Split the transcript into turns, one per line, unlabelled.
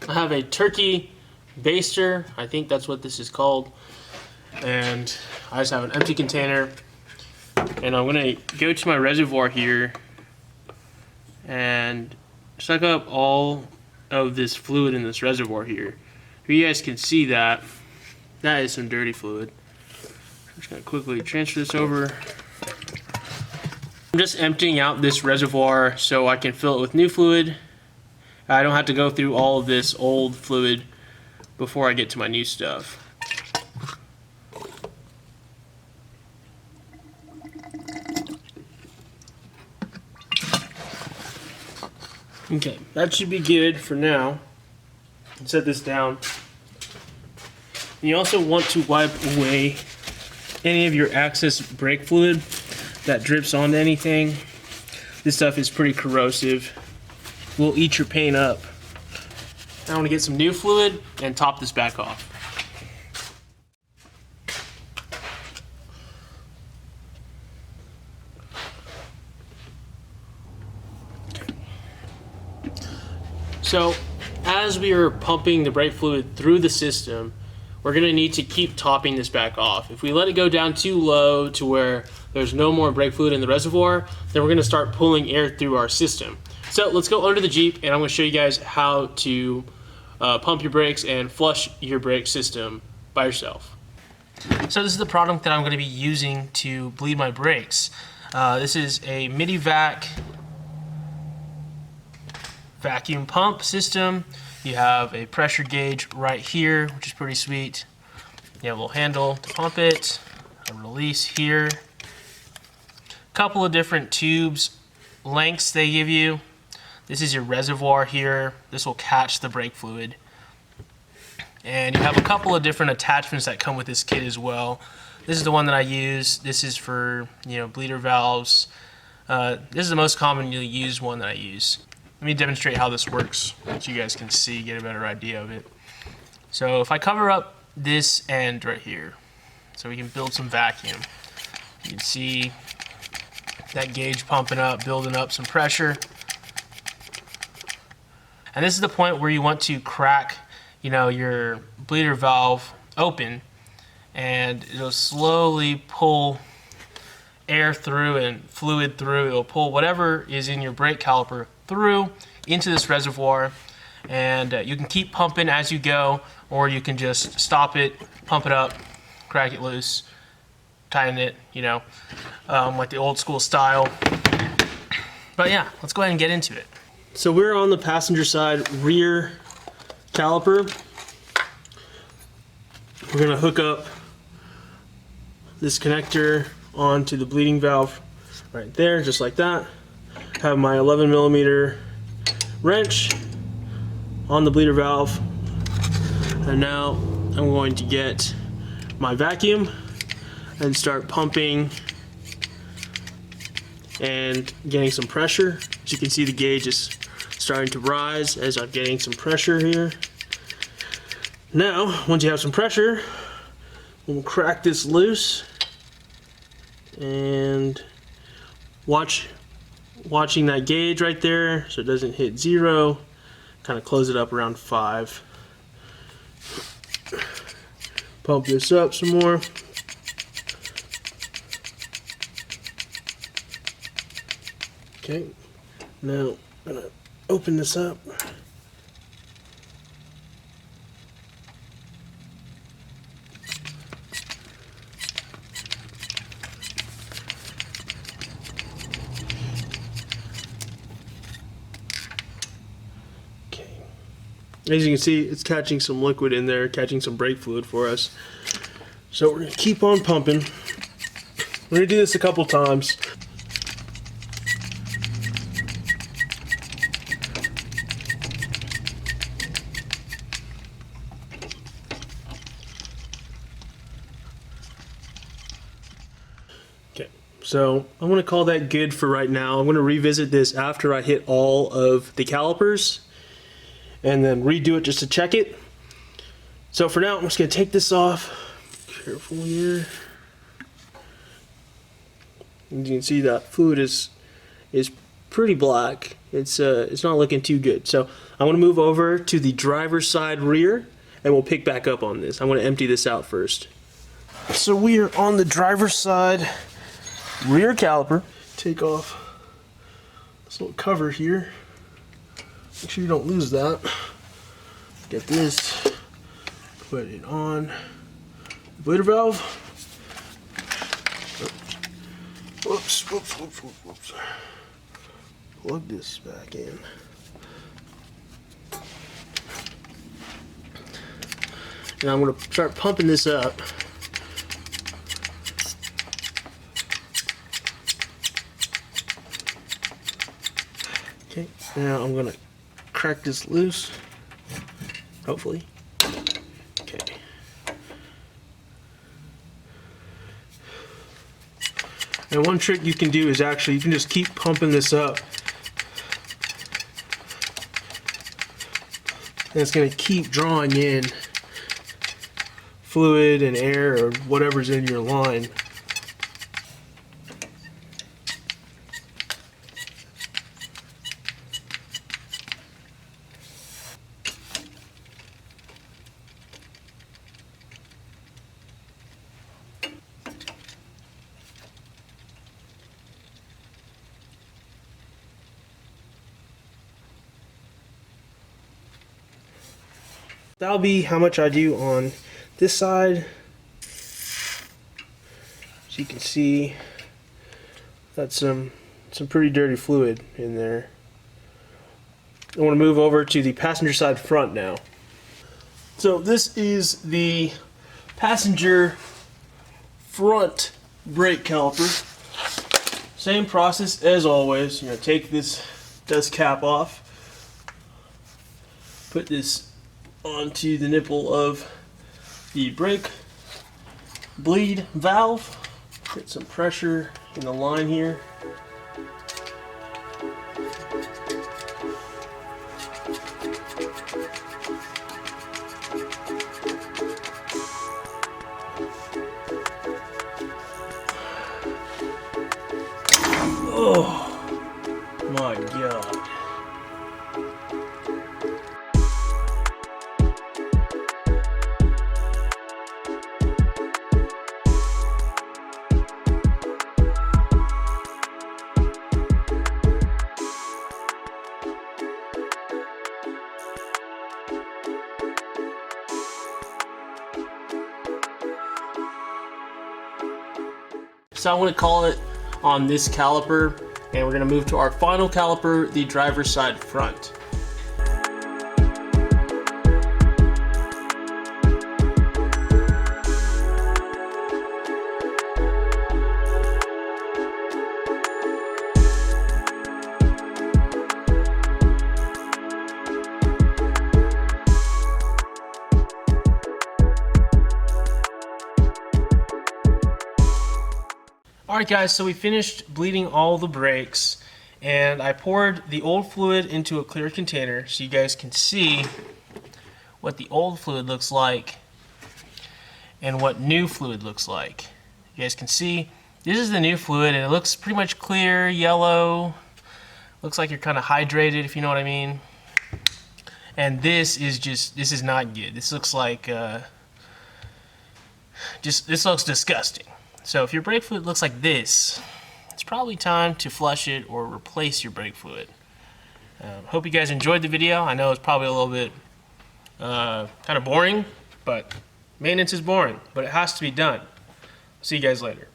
I have a turkey baster, I think that's what this is called, and I just have an empty container, and I'm gonna go to my reservoir here and suck up all of this fluid in this reservoir here. If you guys can see that, that is some dirty fluid. I'm just gonna quickly transfer this over. I'm just emptying out this reservoir so I can fill it with new fluid. I don't have to go through all of this old fluid before I get to my new stuff. Okay, that should be good for now. Set this down. And you also want to wipe away any of your excess brake fluid that drips onto anything. This stuff is pretty corrosive. Will eat your paint up. I want to get some new fluid and top this back off. So as we are pumping the brake fluid through the system, we're going to need to keep topping this back off. If we let it go down too low to where there's no more brake fluid in the reservoir, then we're going to start pulling air through our system. So let's go under the Jeep and I'm going to show you guys how to pump your brakes and flush your brake system by yourself. So this is the product that I'm going to be using to bleed my brakes. This is a midi vacuum pump system. You have a pressure gauge right here, which is pretty sweet. You have a little handle to pump it, a release here, a couple of different tubes lengths they give you. This is your reservoir here. This will catch the brake fluid. And you have a couple of different attachments that come with this kit as well. This is the one that I use. This is for, bleeder valves. This is the most commonly used one that I use. Let me demonstrate how this works so you guys can see, get a better idea of it. So if I cover up this end right here, so we can build some vacuum. You can see that gauge pumping up, building up some pressure. And this is the point where you want to crack, your bleeder valve open, and it'll slowly pull air through and fluid through. It'll pull whatever is in your brake caliper through into this reservoir, and you can keep pumping as you go, or you can just stop it, pump it up, crack it loose, tighten it, like the old school style. But yeah, let's go ahead and get into it. So we're on the passenger side rear caliper. We're gonna hook up this connector onto the bleeding valve right there, just like that. Have my 11mm wrench on the bleeder valve, and now I'm going to get my vacuum and start pumping and getting some pressure. As you can see, the gauge is starting to rise as I'm getting some pressure here. Now, once you have some pressure, we'll crack this loose and watching that gauge right there so it doesn't hit 0. Kind of close it up around 5. Pump this up some more. Okay, now I'm gonna open this up. As you can see, it's catching some liquid in there, catching some brake fluid for us. So we're gonna keep on pumping. We're gonna do this a couple times. Okay, so I'm gonna call that good for right now. I'm gonna revisit this after I hit all of the calipers, and then redo it just to check it. So for now, I'm just gonna take this off. Careful here. As you can see, that fluid is pretty black. It's not looking too good. So I want to move over to the driver's side rear, and we'll pick back up on this. I want to empty this out first. So we are on the driver's side rear caliper. Take off this little cover here. Make sure you don't lose that. Get this. Put it on the bleeder valve. Whoops, whoops, whoops, whoops, whoops. Plug this back in. And I'm going to start pumping this up. Okay, now I'm going to crack this loose, hopefully. Okay. And one trick you can do is actually, you can just keep pumping this up. And it's going to keep drawing in fluid and air or whatever's in your line. That'll be how much I do on this side. As you can see, that's some pretty dirty fluid in there. I want to move over to the passenger side front now. So this is the passenger front brake caliper. Same process as always. You know, take this dust cap off, put this onto the nipple of the brake bleed valve, get some pressure in the line here. Oh my God. So I want to call it on this caliper, and we're going to move to our final caliper, the driver's side front. Alright guys, so we finished bleeding all the brakes, and I poured the old fluid into a clear container so you guys can see what the old fluid looks like and what new fluid looks like. You guys can see this is the new fluid, and it looks pretty much clear, yellow. Looks like you're kind of hydrated, if you know what I mean. And this is not good. This looks like this looks disgusting. So if your brake fluid looks like this, it's probably time to flush it or replace your brake fluid. Hope you guys enjoyed the video. I know it's probably a little bit kind of boring, but maintenance is boring, but it has to be done. See you guys later.